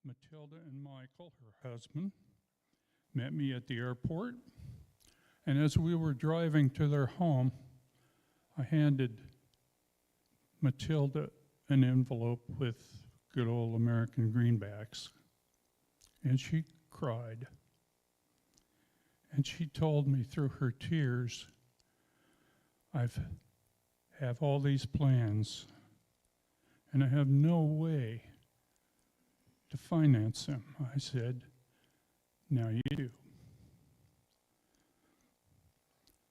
Matilda and Michael, her husband, met me at the airport. And as we were driving to their home, I handed Matilda an envelope with good old American greenbacks. And she cried. And she told me through her tears, I have all these plans, and I have no way to finance them. I said, now you do.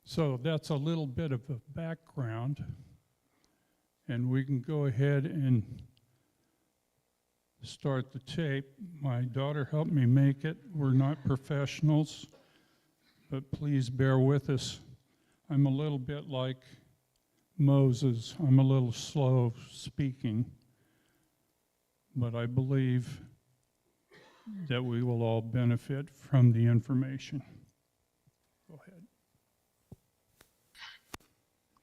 So that's a little bit of a background, and we can go ahead and start the tape. My daughter helped me make it. We're not professionals, but please bear with us. I'm a little bit like Moses. I'm a little slow speaking, but I believe that we will all benefit from the information. Go ahead.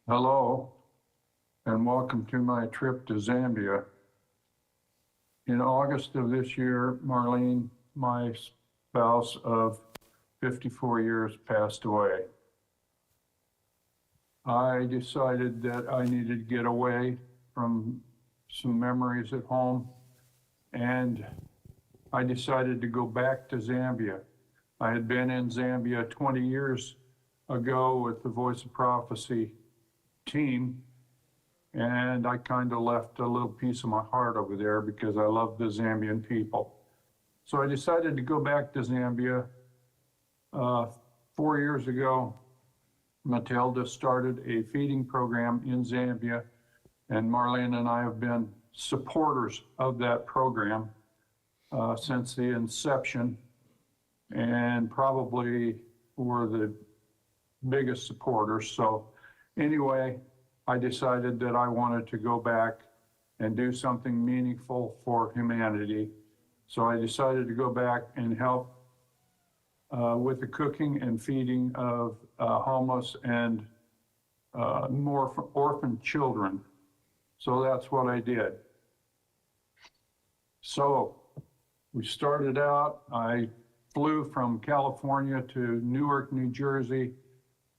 Hello, and welcome to my trip to Zambia. In August of this year, Marlene, my spouse of 54 years, passed away. I decided that I needed to get away from some memories at home, and I decided to go back to Zambia. I had been in Zambia 20 years ago with the Voice of Prophecy team, and I kind of left a little piece of my heart over there because I love the Zambian people. So I decided to go back to Zambia. 4 years ago, Matilda started a feeding program in Zambia, and Marlene and I have been supporters of that program since the inception, and probably were the biggest supporters. So anyway, I decided that I wanted to go back and do something meaningful for humanity. So I decided to go back and help with the cooking and feeding of homeless and more orphan children. So that's what I did. So we started out, I flew from California to Newark, New Jersey,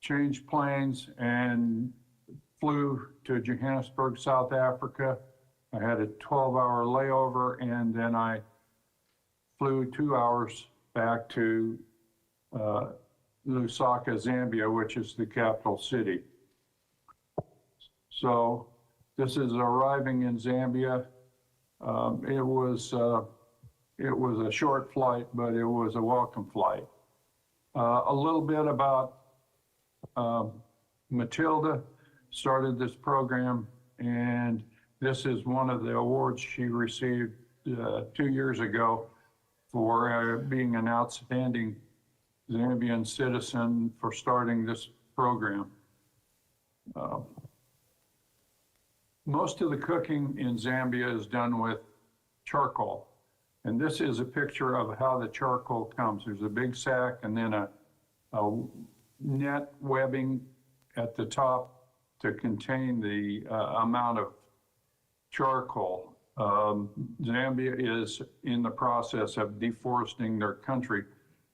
changed planes, and flew to Johannesburg, South Africa. I had a 12-hour layover, and then I flew 2 hours back to Lusaka, Zambia, which is the capital city. So this is arriving in Zambia. It was a short flight, but it was a welcome flight. A little bit about Matilda. Started this program, and this is one of the awards she received 2 years ago for being an outstanding Zambian citizen for starting this program. Most of the cooking in Zambia is done with charcoal. And this is a picture of how the charcoal comes. There's a big sack and then a net webbing at the top to contain the amount of charcoal. Zambia is in the process of deforesting their country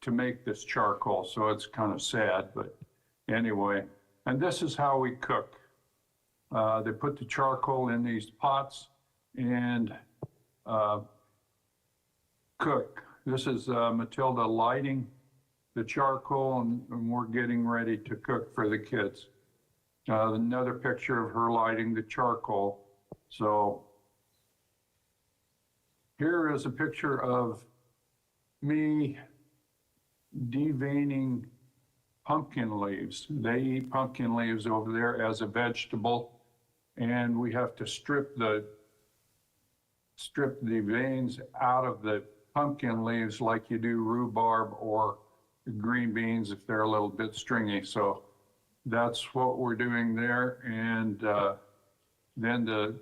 to make this charcoal, so it's kind of sad, but anyway. And this is how we cook. They put the charcoal in these pots and cook. This is Matilda lighting the charcoal, and we're getting ready to cook for the kids. Another picture of her lighting the charcoal. So here is a picture of me deveining pumpkin leaves. They eat pumpkin leaves over there as a vegetable, and we have to strip the veins out of the pumpkin leaves like you do rhubarb or green beans if they're a little bit stringy. So that's what we're doing there. And then the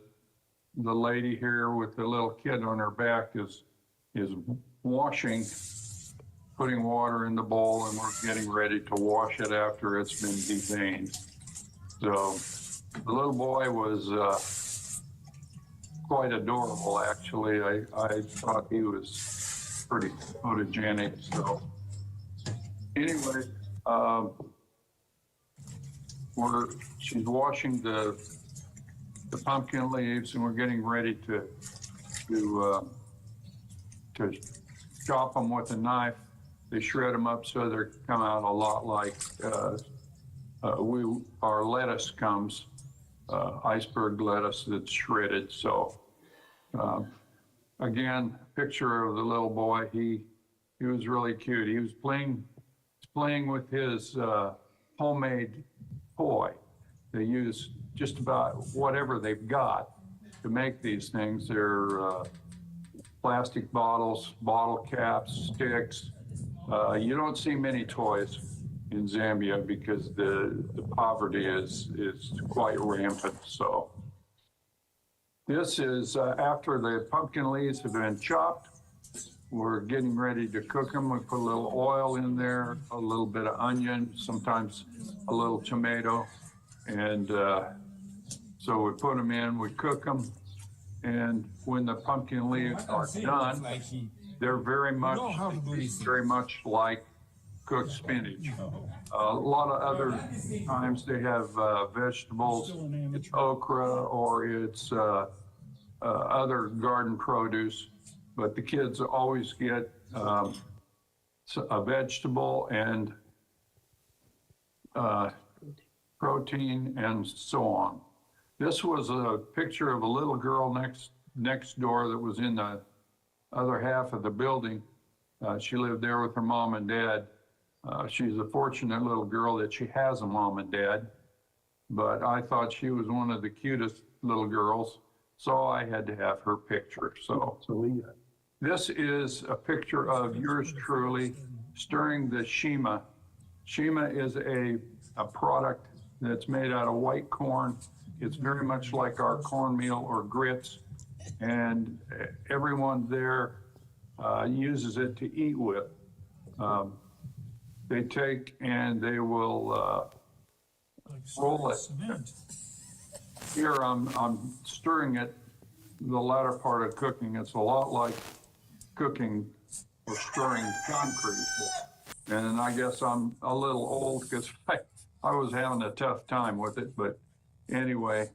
lady here with the little kid on her back is washing, putting water in the bowl, and we're getting ready to wash it after it's been deveined. So the little boy was quite adorable, actually. I thought he was pretty photogenic. So anyway, she's washing the pumpkin leaves, and we're getting ready to chop them with a knife. They shred them up so they come out a lot like our lettuce comes, iceberg lettuce that's shredded. So again, picture of the little boy. He was really cute. He was playing with his homemade toy. They use just about whatever they've got to make these things. They're plastic bottles, bottle caps, sticks. You don't see many toys in Zambia because the poverty is quite rampant. So this is after the pumpkin leaves have been chopped. We're getting ready to cook them. We put a little oil in there, a little bit of onion, sometimes a little tomato. And so we put them in, we cook them. And when the pumpkin leaves are done, they're very much like cooked spinach. A lot of other times they have vegetables, it's okra or it's other garden produce, but the kids always get a vegetable and protein and so on. This was a picture of a little girl next door that was in the other half of the building. She lived there with her mom and dad. She's a fortunate little girl that she has a mom and dad, but I thought she was one of the cutest little girls, so I had to have her picture. So this is a picture of yours truly stirring the shima. Shima is a product that's made out of white corn. It's very much like our cornmeal or grits, and everyone there uses it to eat with. They take and they will roll it. Here I'm stirring it the latter part of cooking. It's a lot like cooking or stirring concrete. And I guess I'm a little old because I was having a tough time with it, but anyway,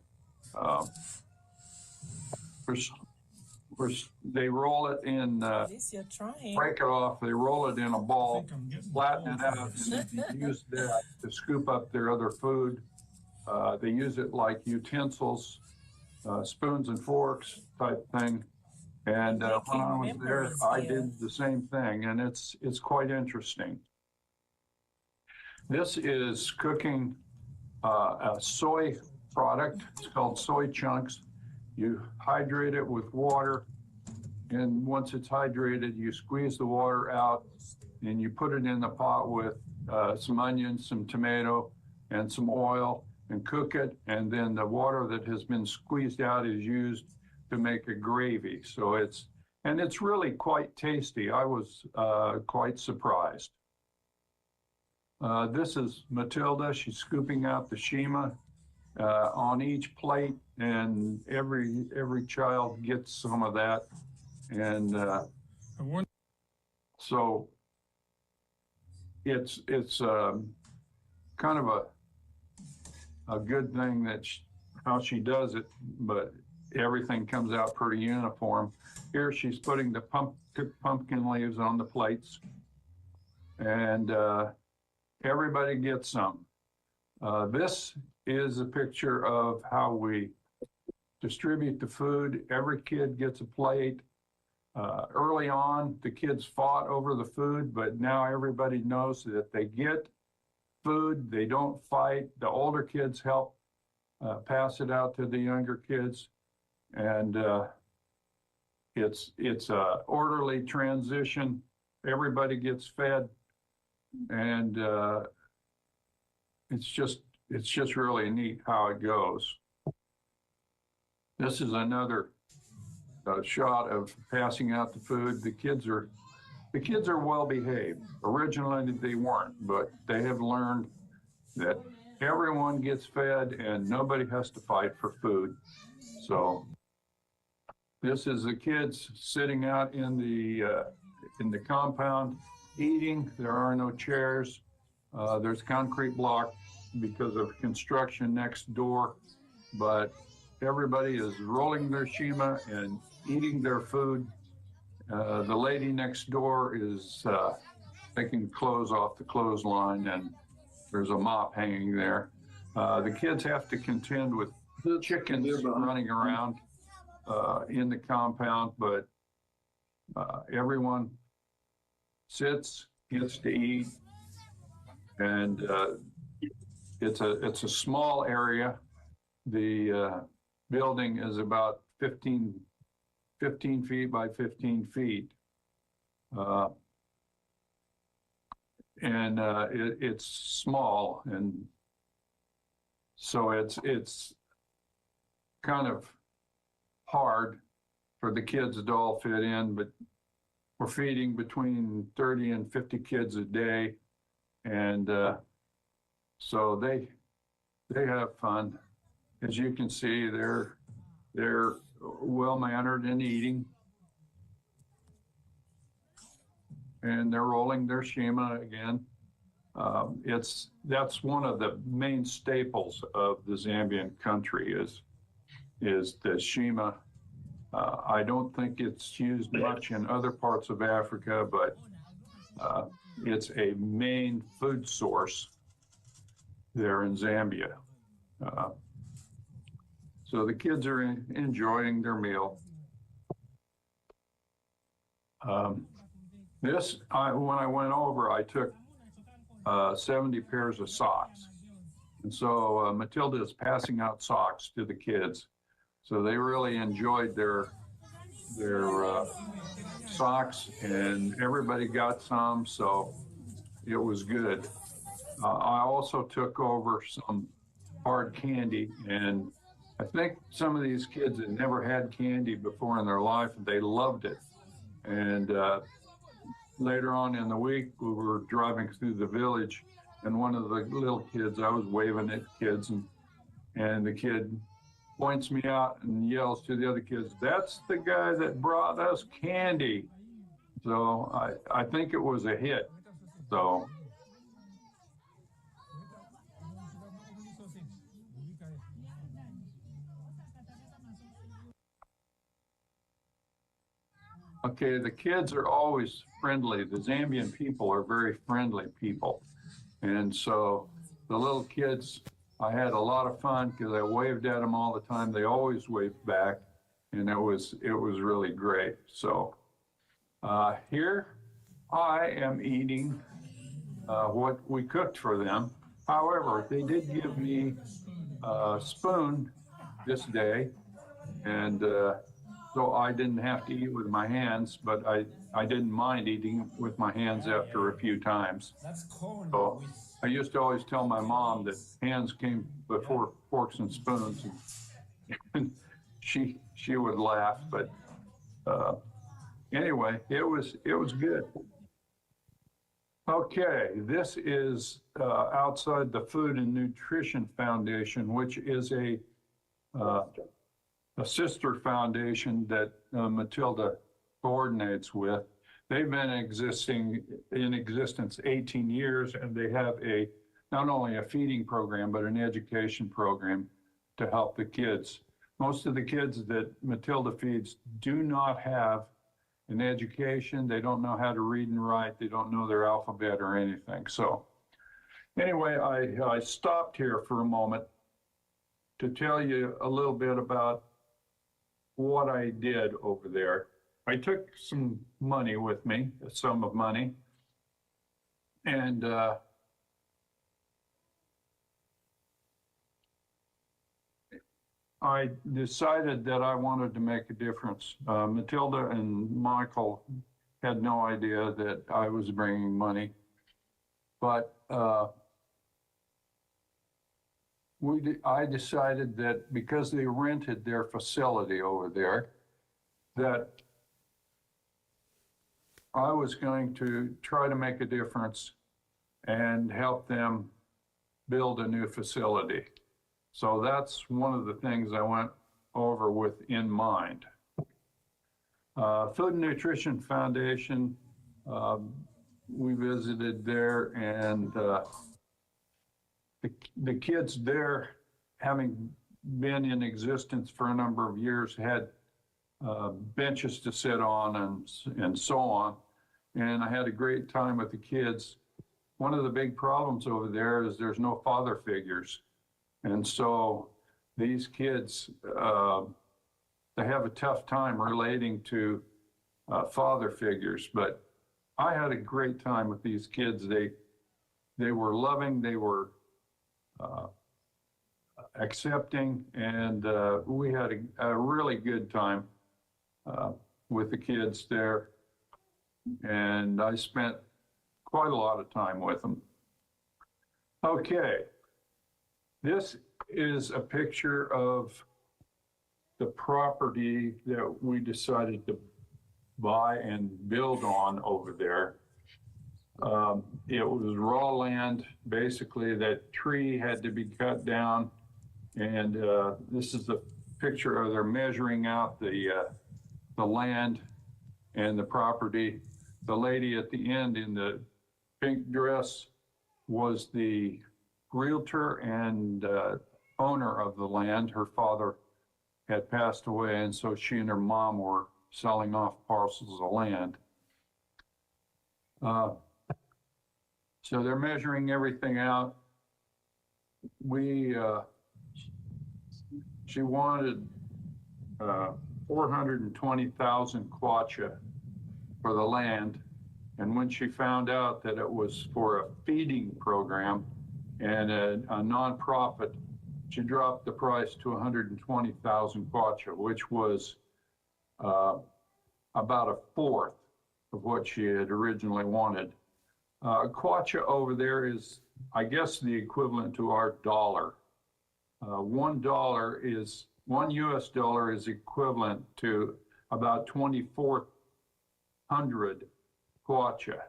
they roll it in, break it off, they roll it in a ball, flatten it out, and then you use that to scoop up their other food. They use it like utensils, spoons and forks type thing. And when I was there, I did the same thing, and it's quite interesting. This is cooking a soy product. It's called soy chunks. You hydrate it with water, and once it's hydrated, you squeeze the water out, and you put it in the pot with some onions, some tomato, and some oil, and cook it. And then the water that has been squeezed out is used to make a gravy. So it's really quite tasty. I was quite surprised. This is Matilda. She's scooping out the shima on each plate, and every child gets some of that. And so it's kind of a good thing that how she does it, but everything comes out pretty uniform. Here she's putting the pumpkin leaves on the plates, and everybody gets some. This is a picture of how we distribute the food. Every kid gets a plate. Early on, the kids fought over the food, but now everybody knows that they get food, they don't fight. The older kids help pass it out to the younger kids. And it's a orderly transition. Everybody gets fed, and it's just really neat how it goes. This is another shot of passing out the food. The kids are well behaved. Originally they weren't, but they have learned that everyone gets fed and nobody has to fight for food. So this is the kids sitting out in the in the compound eating. There are no chairs. There's concrete block because of construction next door, but everybody is rolling their shima and eating their food. The lady next door is taking clothes off the clothesline, and there's a mop hanging there. The kids have to contend with chickens running around in the compound, but everyone sits, gets to eat, and it's a small area. The building is about 15 feet by 15 feet. And it's small, and so it's kind of hard for the kids to all fit in, but we're feeding between 30 and 50 kids a day, and so they have fun. As you can see, they're well-mannered in eating, and they're rolling their shima again. That's one of the main staples of the Zambian country is the shima. I don't think it's used much in other parts of Africa, but it's a main food source there in Zambia. So the kids are enjoying their meal. When I went over, I took 70 pairs of socks. And so Matilda is passing out socks to the kids. So they really enjoyed their socks, and everybody got some, so it was good. I also took over some hard candy, and I think some of these kids had never had candy before in their life, and they loved it. And later on in the week, we were driving through the village, and one of the little kids, I was waving at kids, and the kid points me out and yells to the other kids, "That's the guy that brought us candy." So I think it was a hit. So okay, the kids are always friendly. The Zambian people are very friendly people. And so the little kids, I had a lot of fun because I waved at them all the time. They always waved back, and it was really great. So here I am eating what we cooked for them. However, they did give me a spoon this day, and so I didn't have to eat with my hands, but I didn't mind eating with my hands after a few times. So I used to always tell my mom that hands came before forks and spoons, and she would laugh. But anyway, it was good. Okay, this is outside the Food and Nutrition Foundation, which is a sister foundation that Matilda coordinates with. They've been in existence 18 years, and they have not only a feeding program, but an education program to help the kids. Most of the kids that Matilda feeds do not have an education. They don't know how to read and write. They don't know their alphabet or anything. So anyway, I stopped here for a moment to tell you a little bit about what I did over there. I took some money with me, a sum of money, and I decided that I wanted to make a difference. Matilda and Michael had no idea that I was bringing money, but I decided that because they rented their facility over there, that I was going to try to make a difference and help them build a new facility. So that's one of the things I went over with in mind. Food and Nutrition Foundation We visited there, and the kids there, having been in existence for a number of years, had benches to sit on and so on. And I had a great time with the kids. One of the big problems over there is there's no father figures. And so these kids, they have a tough time relating to father figures. But I had a great time with these kids. They were loving, they were accepting, and we had a really good time with the kids there. And I spent quite a lot of time with them. Okay, this is a picture of the property that we decided to buy and build on over there. It was raw land. Basically, that tree had to be cut down. And this is the picture of they're measuring out the land and the property. The lady at the end in the pink dress was the realtor and owner of the land. Her father had passed away, and so she and her mom were selling off parcels of land. So they're measuring everything out. She wanted 420,000 kwacha for the land. And when she found out that it was for a feeding program and a nonprofit, she dropped the price to 120,000 kwacha, which was about a fourth of what she had originally wanted. Kwacha over there is, I guess, the equivalent to our dollar. One US dollar is equivalent to about 2,400 kwacha,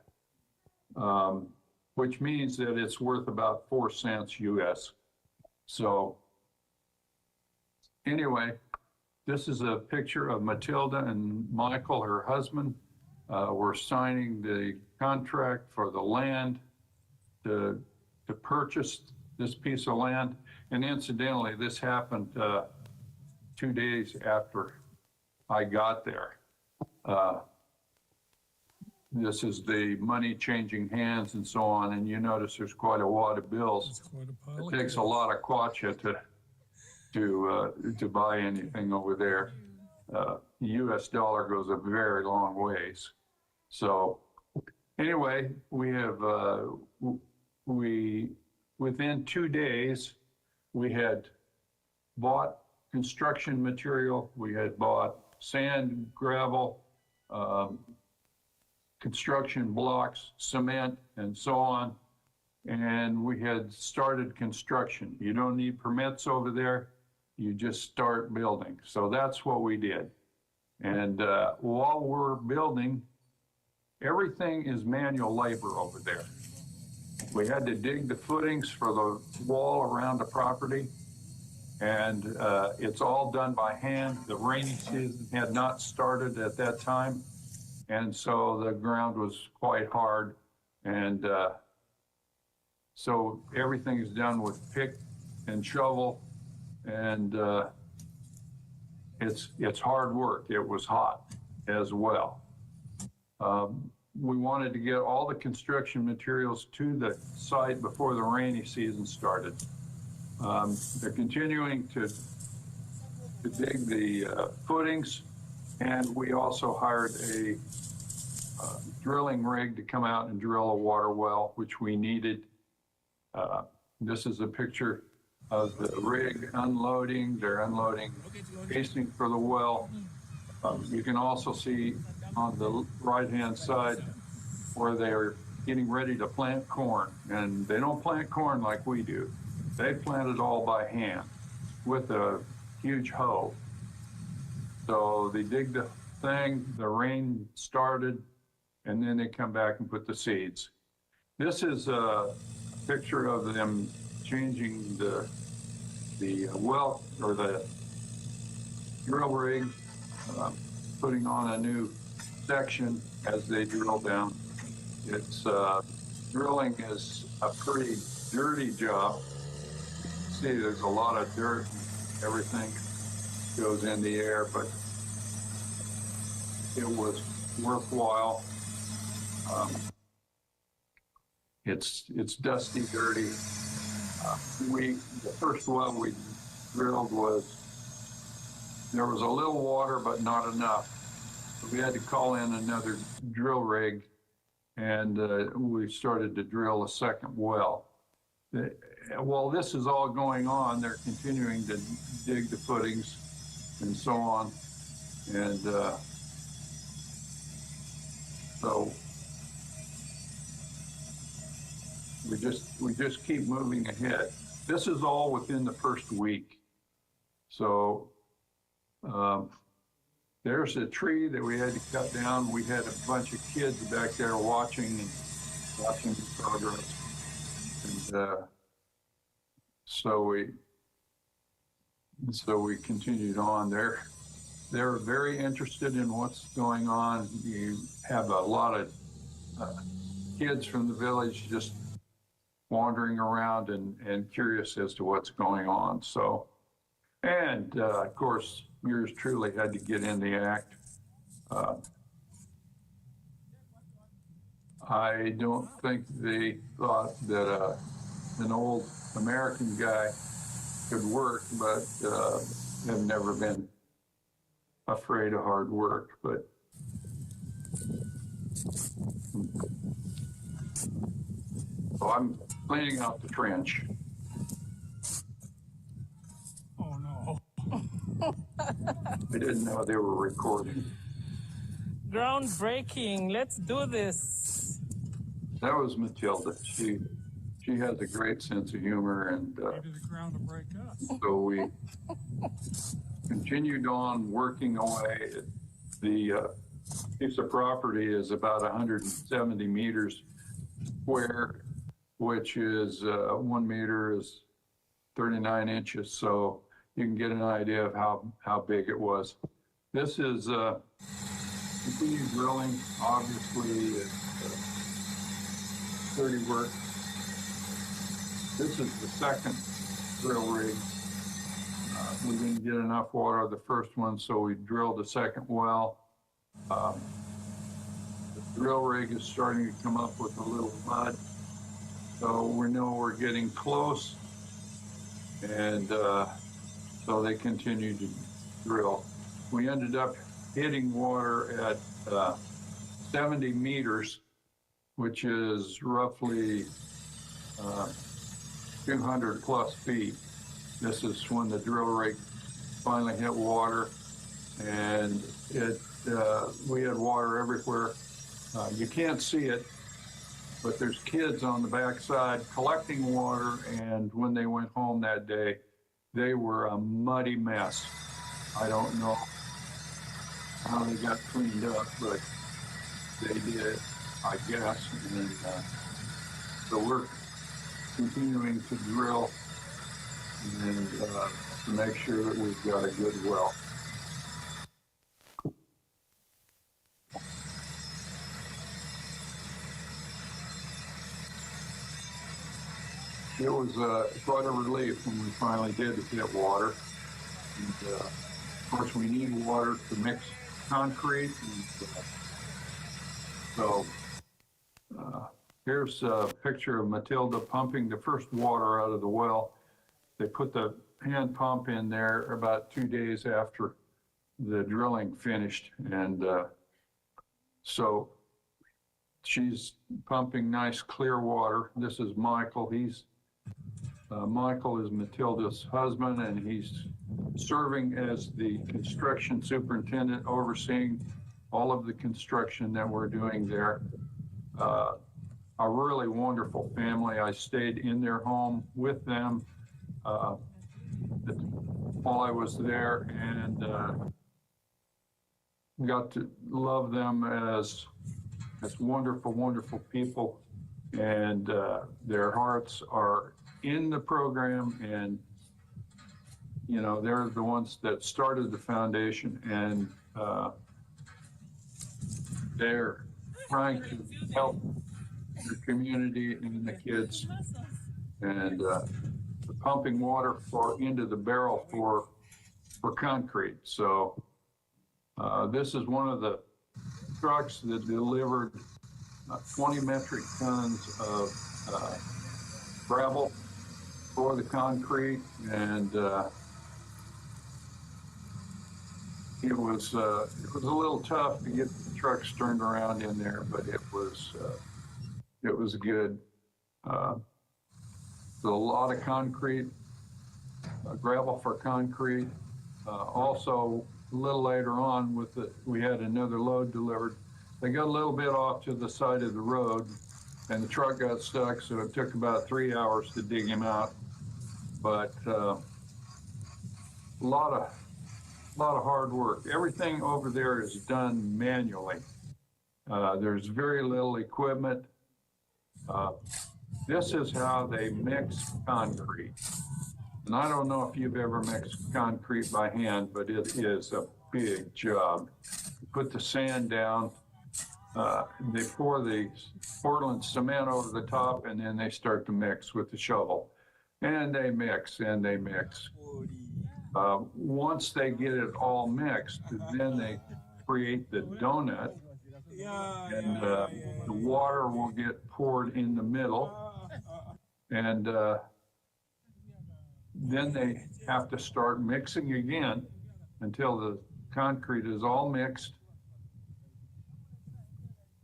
which means that it's worth about 4 cents US. So anyway, this is a picture of Matilda and Michael, her husband. We're signing the contract for the land to purchase this piece of land. And incidentally, this happened 2 days after I got there. This is the money changing hands and so on, and you notice there's quite a wad of bills. It takes a lot of kwacha to buy anything over there. The US dollar goes a very long ways. So anyway, within 2 days, we had bought construction material, we had bought sand, gravel, construction blocks, cement, and so on. And we had started construction. You don't need permits over there. You just start building. So that's what we did. And while we're building, everything is manual labor over there. We had to dig the footings for the wall around the property. And it's all done by hand. The rainy season had not started at that time. And so the ground was quite hard. And so everything is done with pick and shovel. And it's hard work. It was hot as well. We wanted to get all the construction materials to the site before the rainy season started. They're continuing to dig the footings, and we also hired a drilling rig to come out and drill a water well, which we needed. This is a picture of the rig unloading. They're unloading casing for the well. You can also see on the right-hand side where they're getting ready to plant corn. And they don't plant corn like we do. They plant it all by hand with a huge hoe. So they dig the thing, the rain started, and then they come back and put the seeds. This is a picture of them changing the well, or the drill rig, putting on a new section as they drill down. It's drilling is a pretty dirty job. See, there's a lot of dirt and everything goes in the air, but it was worthwhile. It's dusty, dirty. The first well we drilled there was a little water, but not enough. So we had to call in another drill rig, and we started to drill a second well. While this is all going on, they're continuing to dig the footings and so on. And so we just keep moving ahead. This is all within the first week. So there's a tree that we had to cut down. We had a bunch of kids back there watching the progress. And so we continued on. They're very interested in what's going on. You have a lot of kids from the village just wandering around and curious as to what's going on. So, and of course, yours truly had to get in the act. I don't think they thought that an old American guy could work, but have never been afraid of hard work. But so I'm cleaning out the trench. Oh, no. I didn't know they were recording. Groundbreaking. Let's do this. That was Matilda. She has a great sense of humor, and Maybe the ground to break up. so we continued on working away. The piece of property is about 170 meters square, which is 1 meter is 39 inches. So you can get an idea of how big it was. This is continued drilling. Obviously, it's dirty work. This is the second drill rig. We didn't get enough water of the first one, so we drilled a second well. The drill rig is starting to come up with a little mud, so we know we're getting close. And so they continue to drill. We ended up hitting water at 70 meters, which is roughly 200 plus feet. This is when the drill rig finally hit water, and we had water everywhere. You can't see it, but there's kids on the backside collecting water, and when they went home that day, they were a muddy mess. I don't know how they got cleaned up, but they did, I guess. And so we're continuing to drill and to make sure that we've got a good well. It was quite a relief when we finally did hit water. And, of course, we need water to mix concrete. And, so here's a picture of Matilda pumping the first water out of the well. They put the hand pump in there about 2 days after the drilling finished. And so she's pumping nice clear water. This is Michael. Michael is Matilda's husband, and he's serving as the construction superintendent, overseeing all of the construction that we're doing there. A really wonderful family. I stayed in their home with them while I was there, and got to love them as wonderful, wonderful people. And their hearts are in the program, and you know, they're the ones that started the foundation, and they're trying to help the community and the kids, and pumping water into the barrel for concrete. So this is one of the trucks that delivered 20 metric tons of gravel for the concrete, and it was a little tough to get the trucks turned around in there, but it was good. A lot of concrete, gravel for concrete. Also, a little later on, we had another load delivered. They got a little bit off to the side of the road, and the truck got stuck, so it took about 3 hours to dig him out. But a lot of hard work. Everything over there is done manually. There's very little equipment. This is how they mix concrete. And I don't know if you've ever mixed concrete by hand, but it is a big job. You put the sand down, they pour the Portland cement over the top, and then they start to mix with the shovel. And they mix and they mix. Once they get it all mixed, then they create the donut, and the water will get poured in the middle, and then they have to start mixing again until the concrete is all mixed.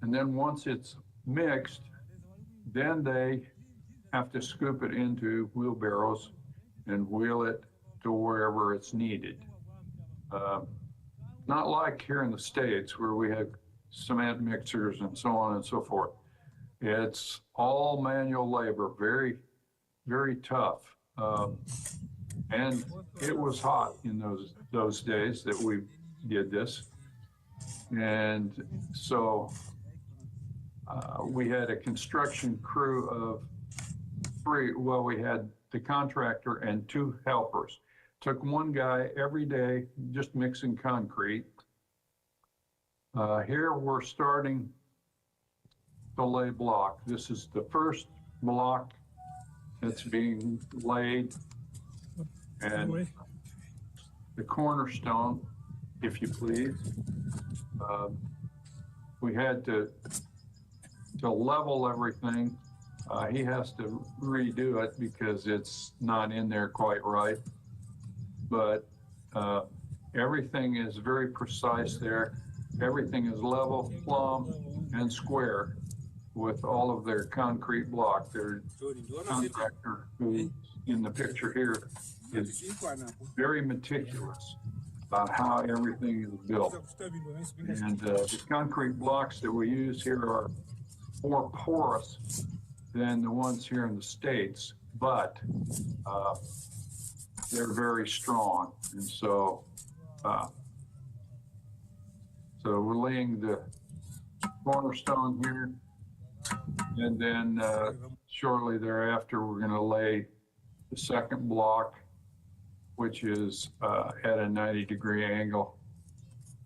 And then once it's mixed, then they have to scoop it into wheelbarrows and wheel it to wherever it's needed. Not like here in the States where we have cement mixers and so on and so forth. It's all manual labor, very, very tough. And it was hot in those days that we did this. And so we had a construction crew of 3. Well, we had the contractor and 2 helpers. Took one guy every day just mixing concrete. Here we're starting to lay block. This is the first block that's being laid, and the cornerstone, if you please. We had to level everything. He has to redo it because it's not in there quite right. But everything is very precise there. Everything is level, plumb, and square with all of their concrete block. Their contractor, who's in the picture here, is very meticulous about how everything is built. And the concrete blocks that we use here are more porous than the ones here in the States, but they're very strong. And so, so we're laying the cornerstone here, and then shortly thereafter, we're going to lay the second block, which is at a 90-degree angle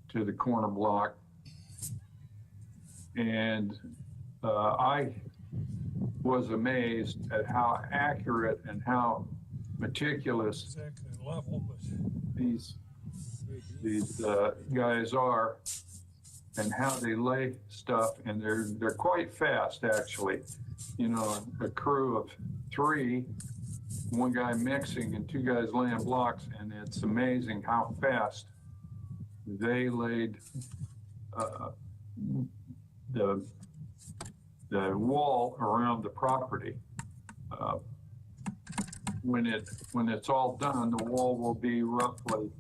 to the corner block. And I was amazed at how accurate and how meticulous these guys are, and how they lay stuff, and they're quite fast actually. You know, a crew of 3, one guy mixing and 2 guys laying blocks, and it's amazing how fast they laid the wall around the property. When it's all done, the wall will be roughly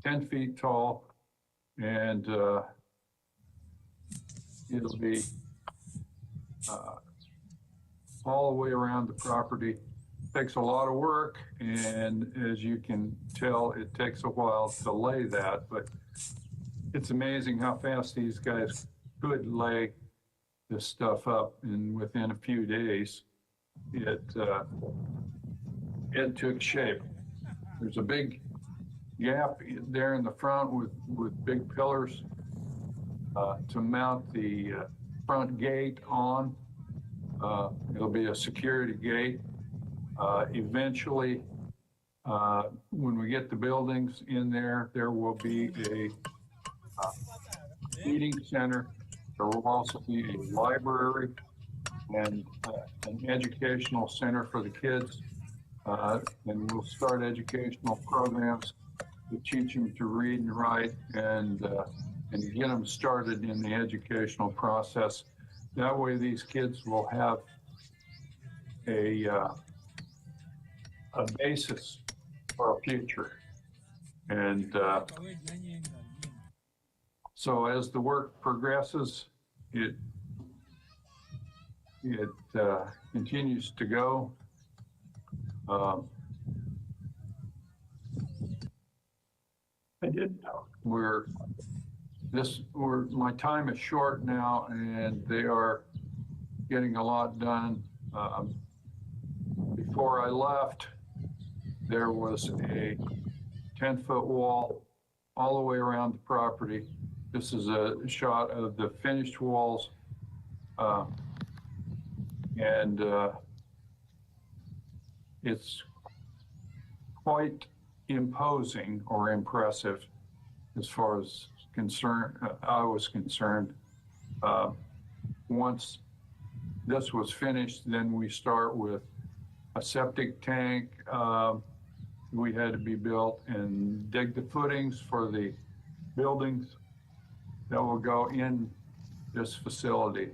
10 feet tall, and it'll be all the way around the property. Takes a lot of work, and as you can tell, it takes a while to lay that, but it's amazing how fast these guys could lay this stuff up, and within a few days, it took shape. There's a big gap there in the front with big pillars to mount the front gate on. It'll be a security gate. Eventually, when we get the buildings in there, there will be a meeting center. There will also be a library and an educational center for the kids. And we'll start educational programs to teach them to read and write and get them started in the educational process. That way these kids will have a basis for a future. And so as the work progresses, it continues to go. My time is short now, and they are getting a lot done. Before I left, there was a 10-foot wall all the way around the property. This is a shot of the finished walls. It's quite imposing or impressive as far as I was concerned. Once this was finished, then we start with a septic tank. We had to be built and dig the footings for the buildings that will go in this facility.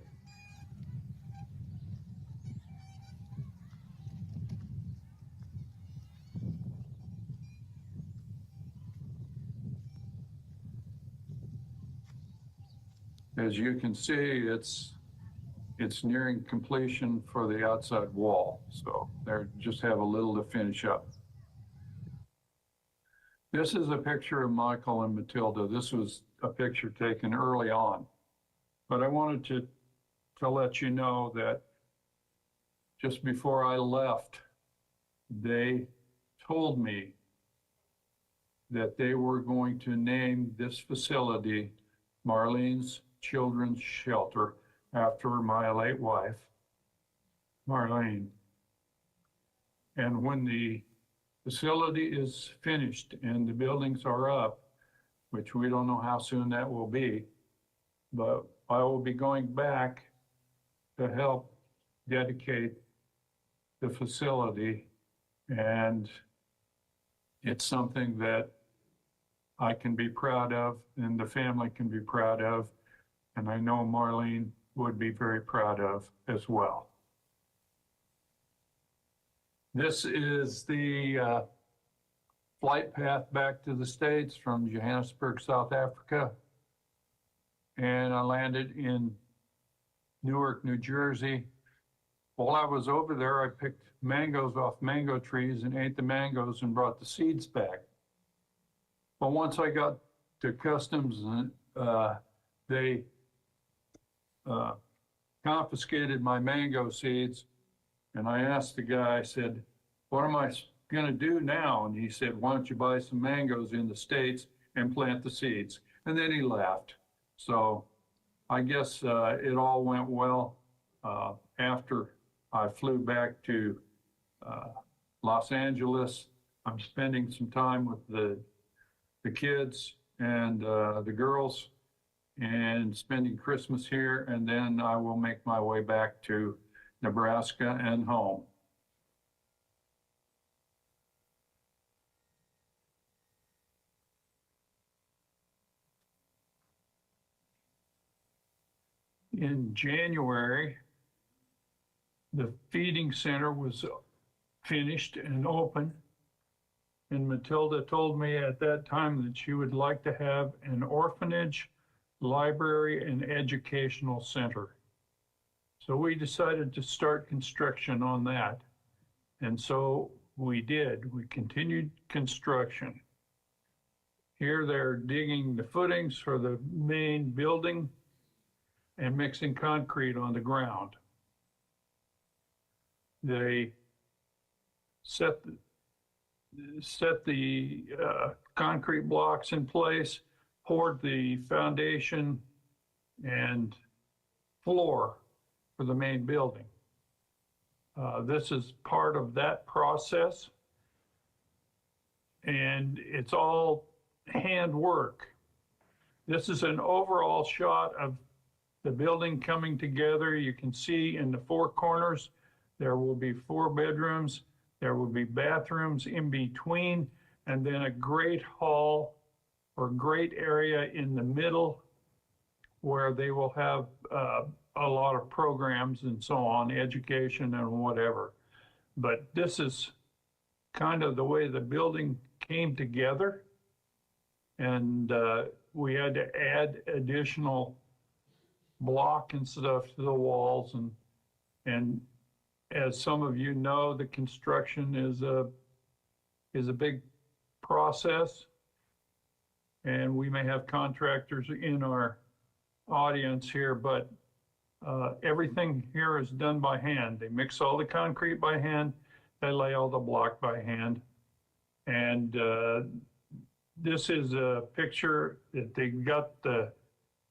As you can see, it's nearing completion for the outside wall. So they just have a little to finish up. This is a picture of Michael and Matilda. This was a picture taken early on. But I wanted to let you know that just before I left, they told me that they were going to name this facility Marlene's Children's Shelter after my late wife, Marlene. And when the facility is finished and the buildings are up, which we don't know how soon that will be, but I will be going back to help dedicate the facility. And it's something that I can be proud of and the family can be proud of. And I know Marlene would be very proud of as well. This is the flight path back to the States from Johannesburg, South Africa. And I landed in Newark, New Jersey. While I was over there, I picked mangoes off mango trees and ate the mangoes and brought the seeds back. But once I got to customs, they confiscated my mango seeds. And I asked the guy, I said, what am I going to do now? And he said, why don't you buy some mangoes in the States and plant the seeds? And then he laughed. So I guess it all went well. After I flew back to Los Angeles, I'm spending some time with the kids and the girls and spending Christmas here. And then I will make my way back to Nebraska and home. In January, the feeding center was finished and open. And Matilda told me at that time that she would like to have an orphanage, library, and educational center. So we decided to start construction on that. And so we did. We continued construction. Here they're digging the footings for the main building and mixing concrete on the ground. They set the concrete blocks in place, poured the foundation, and floor for the main building. This is part of that process, and it's all handwork. This is an overall shot of the building coming together. You can see in the four corners, there will be 4 bedrooms, there will be bathrooms in between, and then a great hall or great area in the middle where they will have a lot of programs and so on, education and whatever. But this is kind of the way the building came together. And we had to add additional block and stuff to the walls. And as some of you know, the construction is a big process. And we may have contractors in our audience here, but everything here is done by hand. They mix all the concrete by hand. They lay all the block by hand. And this is a picture that they got the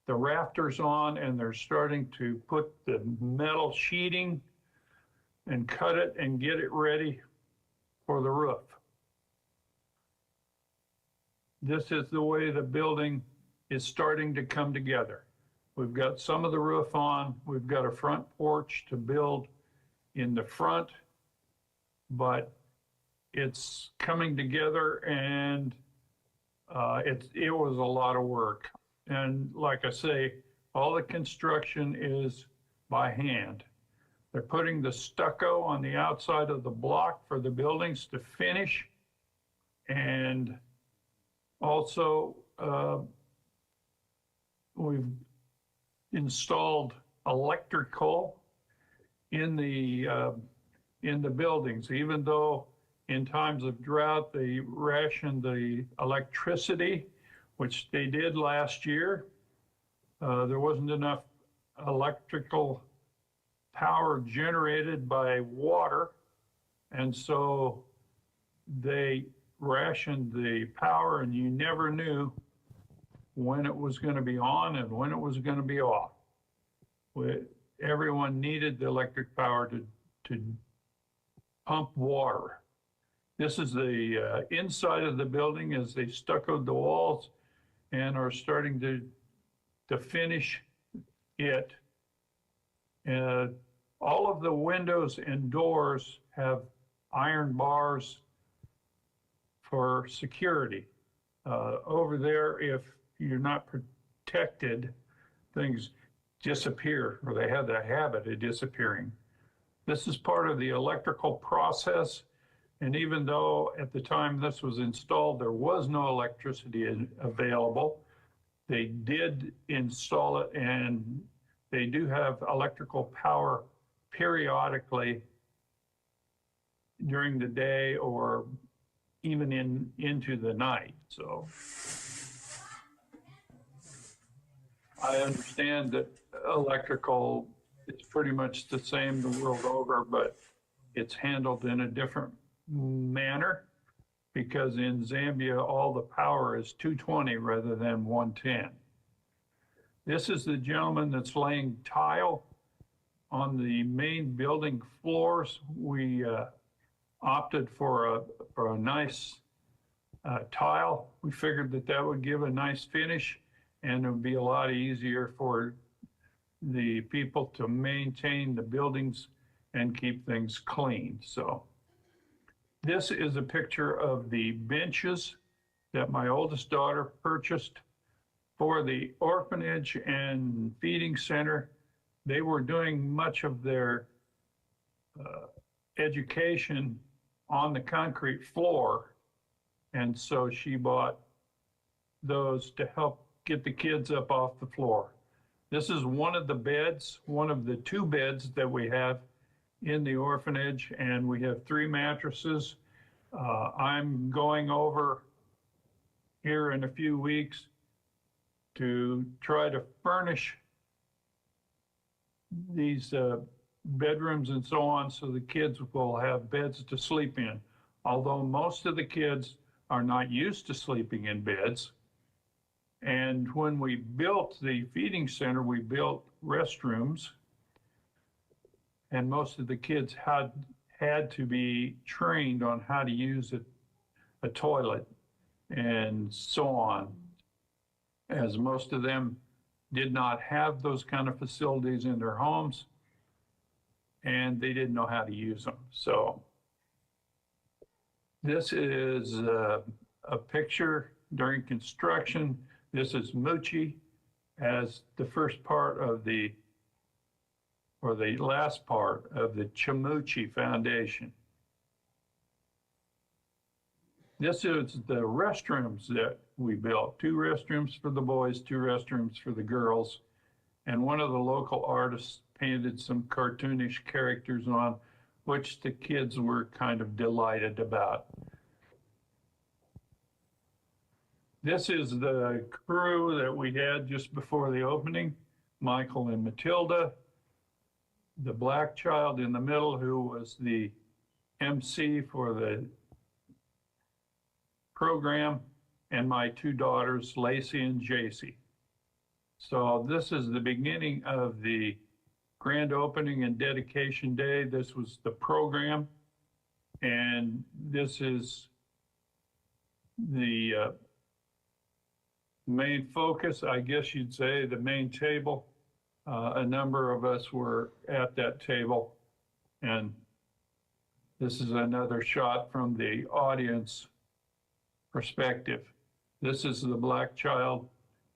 rafters on, and they're starting to put the metal sheeting and cut it and get it ready for the roof. This is the way the building is starting to come together. We've got some of the roof on. We've got a front porch to build in the front, but it's coming together, and it was a lot of work. And like I say, all the construction is by hand. They're putting the stucco on the outside of the block for the buildings to finish. And also, we've installed electrical in the buildings, even though in times of drought, they rationed the electricity, which they did last year. There wasn't enough electrical power generated by water, and so they rationed the power, and you never knew when it was going to be on and when it was going to be off. Everyone needed the electric power to pump water. This is the inside of the building as they stuccoed the walls and are starting to finish it. All of the windows and doors have iron bars for security. Over there, if you're not protected, things disappear, or they have the habit of disappearing. This is part of the electrical process. And even though at the time this was installed, there was no electricity available, they did install it, and they do have electrical power periodically during the day or even into the night. So I understand that electrical is pretty much the same the world over, but it's handled in a different manner because in Zambia, all the power is 220 rather than 110. This is the gentleman that's laying tile on the main building floors. We opted for a nice tile. We figured that would give a nice finish, and it would be a lot easier for the people to maintain the buildings and keep things clean. So this is a picture of the benches that my oldest daughter purchased for the orphanage and feeding center. They were doing much of their education on the concrete floor, and so she bought those to help get the kids up off the floor. This is one of the beds, one of the 2 beds that we have in the orphanage, and we have 3 mattresses. I'm going over here in a few weeks to try to furnish these bedrooms and so on so the kids will have beds to sleep in. Although most of the kids are not used to sleeping in beds, And when we built the feeding center, we built restrooms, and most of the kids had to be trained on how to use a toilet and so on, as most of them did not have those kind of facilities in their homes, and they didn't know how to use them. So this is a picture during construction. This is Moochie as the first part of the, or the last part of the Chamuchi Foundation. This is the restrooms that we built. 2 restrooms for the boys, 2 restrooms for the girls. And one of the local artists painted some cartoonish characters on, which the kids were kind of delighted about. This is the crew that we had just before the opening, Michael and Matilda, the black child in the middle who was the MC for the program, and my 2 daughters, Lacey and Jacy. So this is the beginning of the grand opening and dedication day. This was the program, and this is the main focus, I guess you'd say, the main table. A number of us were at that table, and this is another shot from the audience perspective. This is the black child.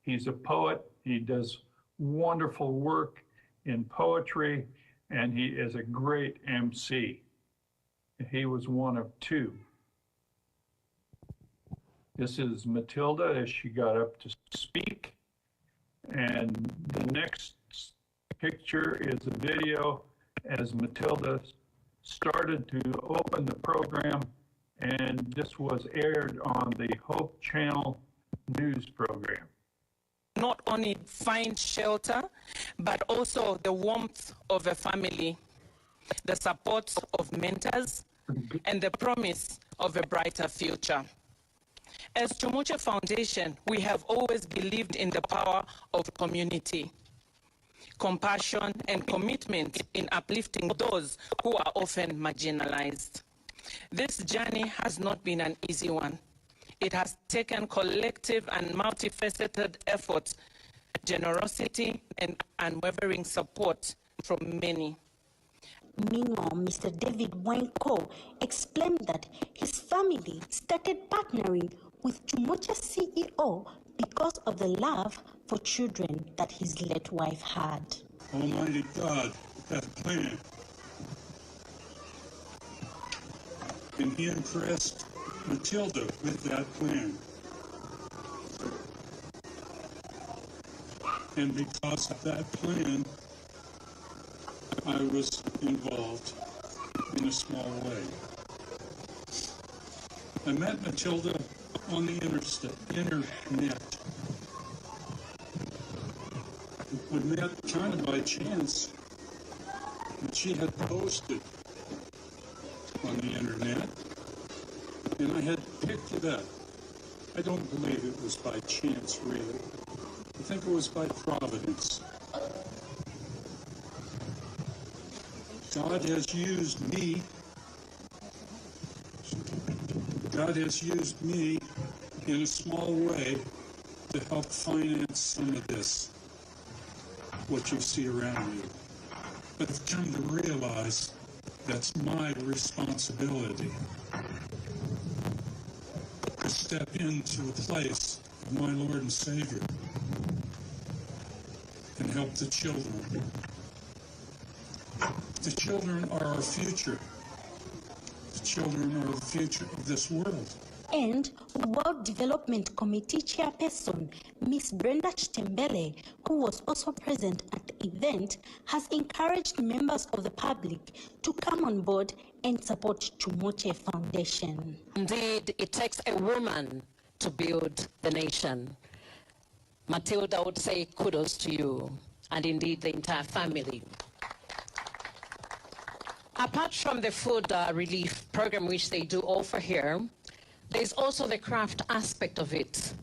He's a poet. He does wonderful work in poetry, and he is a great MC. He was one of 2. This is Matilda as she got up to speak. And the next picture is a video as Matilda started to open the program, and this was aired on the Hope Channel news program. Not only find shelter, but also the warmth of a family, the support of mentors, and the promise of a brighter future. As Chumuche Foundation, we have always believed in the power of community, compassion, and commitment in uplifting those who are often marginalized. This journey has not been an easy one. It has taken collective and multifaceted efforts, generosity, and unwavering support from many. Meanwhile, Mr. David Wainko explained that his family started partnering with Chumoche CEO because of the love for children that his late wife had. Almighty God had a plan, and he impressed Matilda with that plan. And because of that plan, I was involved in a small way. I met Matilda on the internet. We met kind of by chance, and she had posted on the internet, and I had picked it up. I don't believe it was by chance, really. I think it was by providence. God has used me. God has used me in a small way to help finance some of this, what you see around you. But I've come to realize that's my responsibility to step into the place of my Lord and Savior and help the children. The children are our future. The children are the future of this world. And World Development Committee Chairperson, Ms. Brenda Chitembele, who was also present at the event, has encouraged members of the public to come on board and support Chumoche Foundation. Indeed, it takes a woman to build the nation. Matilda would say kudos to you, and indeed the entire family. Apart from the food relief program which they do offer here, there's also the craft aspect of it.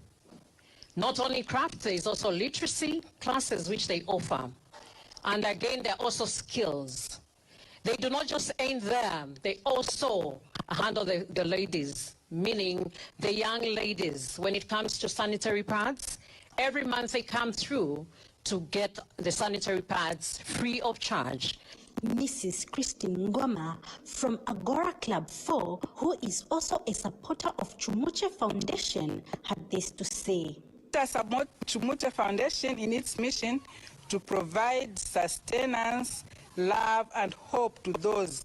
Not only craft, there is also literacy classes which they offer. And again, there are also skills. They do not just end there, they also handle the ladies, meaning the young ladies. When it comes to sanitary pads, every month they come through to get the sanitary pads free of charge. Mrs. Christine Ngoma from Agora Club 4, who is also a supporter of Chumuche Foundation, had this to say. I support Chumuche Foundation in its mission to provide sustenance, love, and hope to those.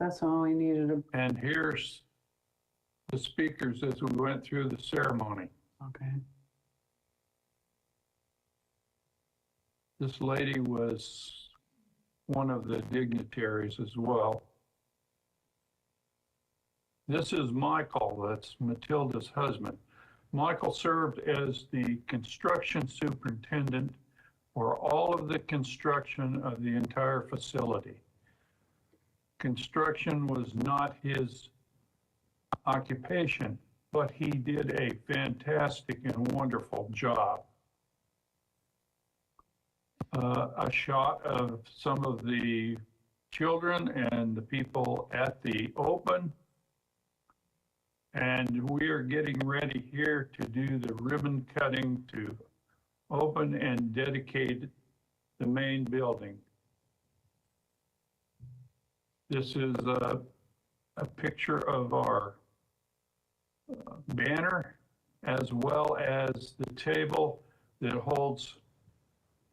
That's all we needed. And here's the speakers as we went through the ceremony. Okay. This lady was one of the dignitaries as well. This is Michael, that's Matilda's husband. Michael served as the construction superintendent for all of the construction of the entire facility. Construction was not his occupation, but he did a fantastic and wonderful job. A shot of some of the children and the people at the open. And we are getting ready here to do the ribbon cutting to open and dedicate the main building. This is a picture of our banner, as well as the table that holds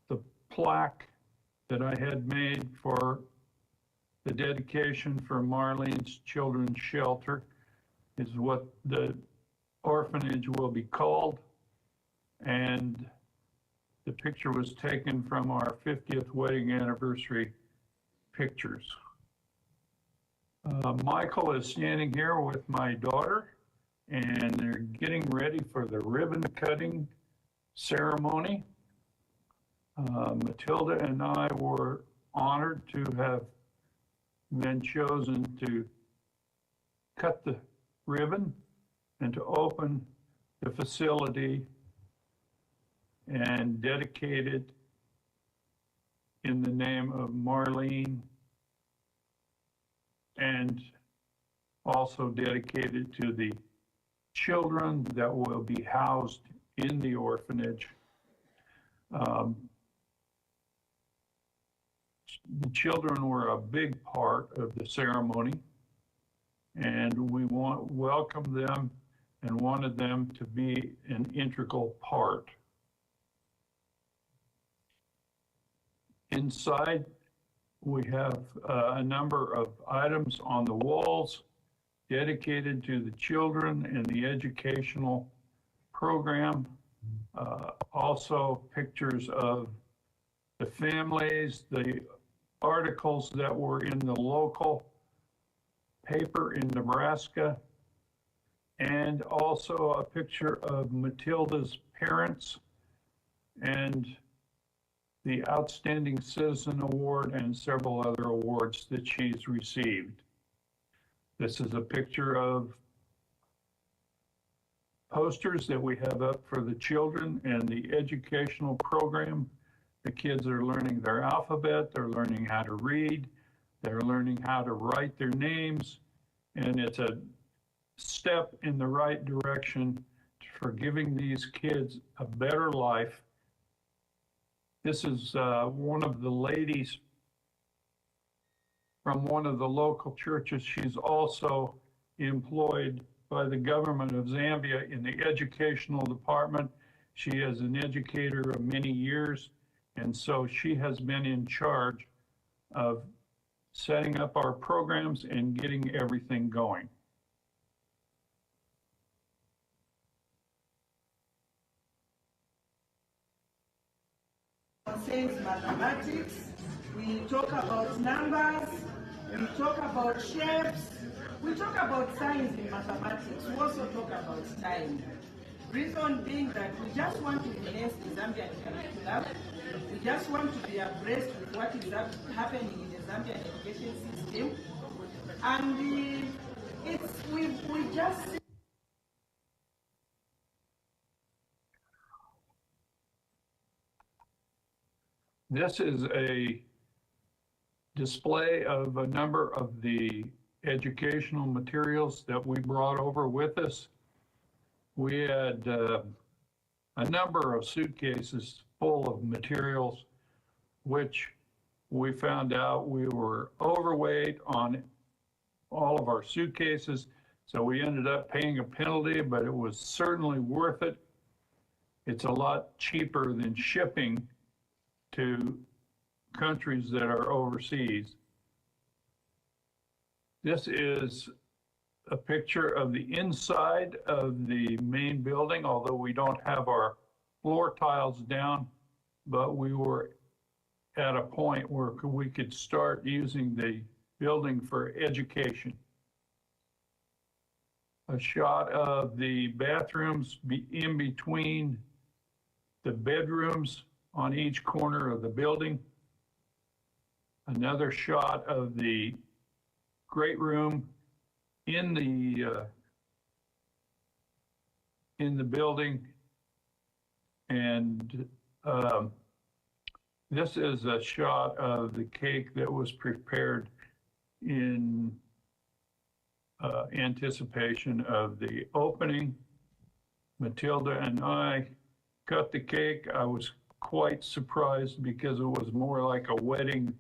the plaque that I had made for the dedication for Marlene's Children's Shelter, is what the orphanage will be called. And the picture was taken from our 50th wedding anniversary pictures. Michael is standing here with my daughter, and they're getting ready for the ribbon cutting ceremony. Matilda and I were honored to have been chosen to cut the ribbon and to open the facility and dedicate it in the name of Marlene, and also dedicated to the children that will be housed in the orphanage. The children were a big part of the ceremony, and we welcomed them and wanted them to be an integral part. Inside, we have a number of items on the walls dedicated to the children and the educational program. Also pictures of the families, the articles that were in the local paper in Nebraska, and also a picture of Matilda's parents and the Outstanding Citizen Award and several other awards that she's received. This is a picture of posters that we have up for the children and the educational program. The kids are learning their alphabet, they're learning how to read, they're learning how to write their names, and it's a step in the right direction for giving these kids a better life. This is one of the ladies from one of the local churches. She's also employed by the government of Zambia in the educational department. She is an educator of many years, and so she has been in charge of setting up our programs and getting everything going. Concerns mathematics, we talk about numbers, we talk about shapes, we talk about science in mathematics, we also talk about time. Reason being that we just want to enhance the Zambian curriculum, we just want to be abreast with what is happening in the Zambian education system, And we just This is a display of a number of the educational materials that we brought over with us. We had a number of suitcases full of materials, which we found out we were overweight on all of our suitcases. So we ended up paying a penalty, but it was certainly worth it. It's a lot cheaper than shipping to countries that are overseas. This is a picture of the inside of the main building, although we don't have our floor tiles down, but we were at a point where we could start using the building for education. A shot of the bathrooms in between the bedrooms on each corner of the building. Another shot of the great room in the building. And this is a shot of the cake that was prepared in anticipation of the opening. Matilda and I cut the cake. I was quite surprised because it was more like a wedding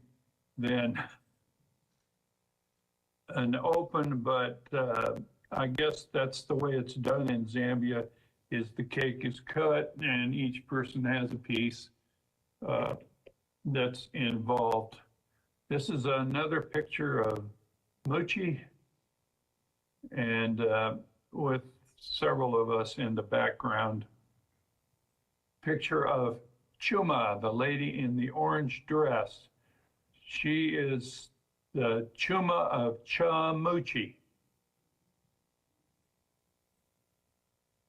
than an open, but I guess that's the way it's done in Zambia, is the cake is cut and each person has a piece that's involved. This is another picture of Muchi, and with several of us in the background. Picture of Chuma, the lady in the orange dress. She is the Chuma of Chamuchi.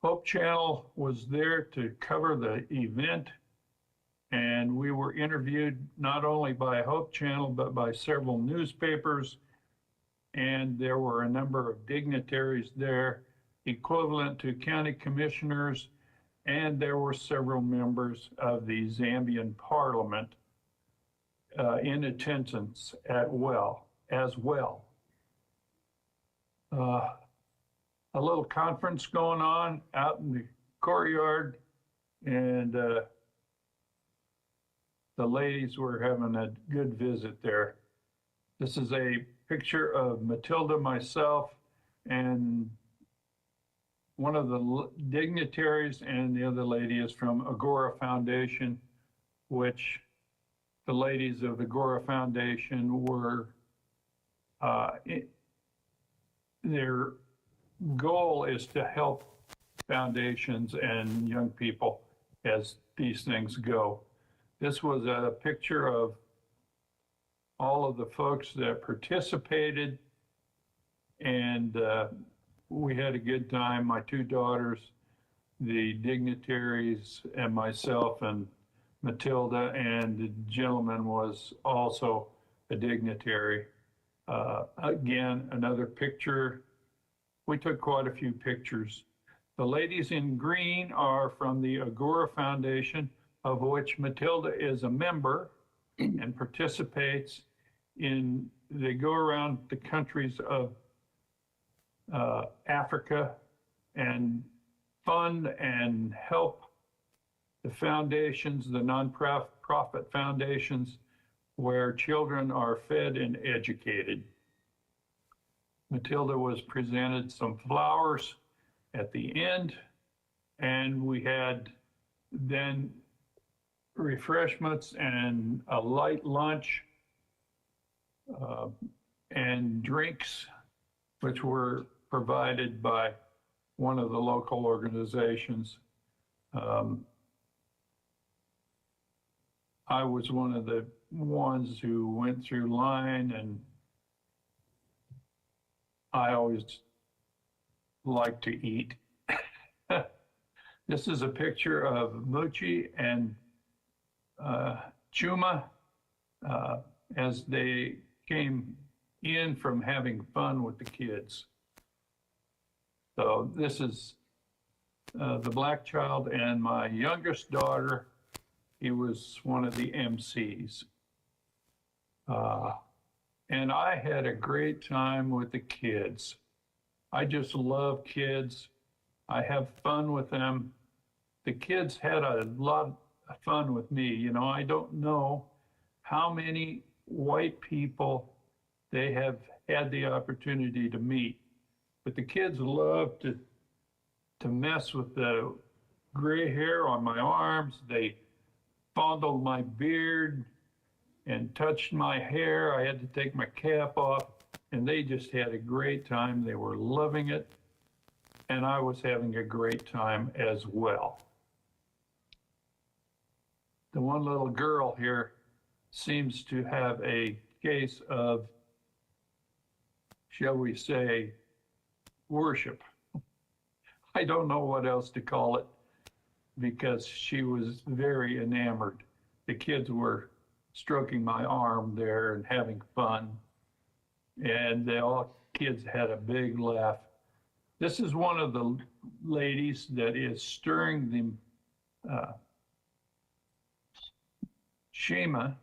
Hope Channel was there to cover the event, and we were interviewed not only by Hope Channel, but by several newspapers, and there were a number of dignitaries there, equivalent to county commissioners, and there were several members of the Zambian parliament in attendance as well. A little conference going on out in the courtyard, and the ladies were having a good visit there. This is a picture of Matilda, myself, and one of the dignitaries, and the other lady is from Agora Foundation, which the ladies of the Agora Foundation were, their goal is to help foundations and young people as these things go. This was a picture of all of the folks that participated, and we had a good time. My two daughters, the dignitaries, and myself, and Matilda, and the gentleman was also a dignitary. Again, another picture. We took quite a few pictures. The ladies in green are from the Agora Foundation, of which Matilda is a member and participates in, they go around the countries of Africa and fund and help the foundations, the non-profit foundations, where children are fed and educated. Matilda was presented some flowers at the end, and we had then refreshments and a light lunch and drinks, which were provided by one of the local organizations. I was one of the ones who went through line, and I always like to eat. This is a picture of Muchi and Chuma as they came in from having fun with the kids. So this is the black child, and my youngest daughter, he was one of the MCs. And I had a great time with the kids. I just love kids. I have fun with them. The kids had a lot of fun with me. You know, I don't know how many white people they have had the opportunity to meet, but the kids love to mess with the gray hair on my arms. They fondled my beard and touched my hair. I had to take my cap off, and they just had a great time. They were loving it, and I was having a great time as well. The one little girl here seems to have a case of, shall we say, worship. I don't know what else to call it, because she was very enamored. The kids were stroking my arm there and having fun, and all kids had a big laugh. This is one of the ladies that is stirring the Shima.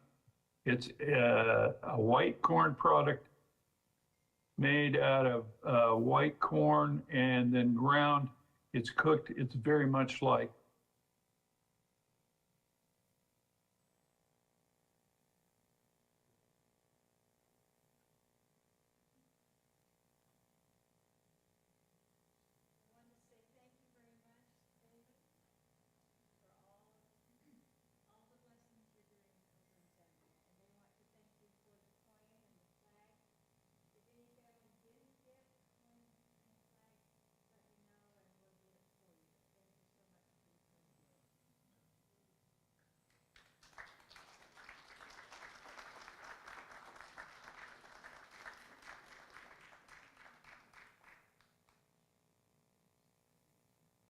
It's a white corn product made out of white corn and then ground. It's cooked. It's very much like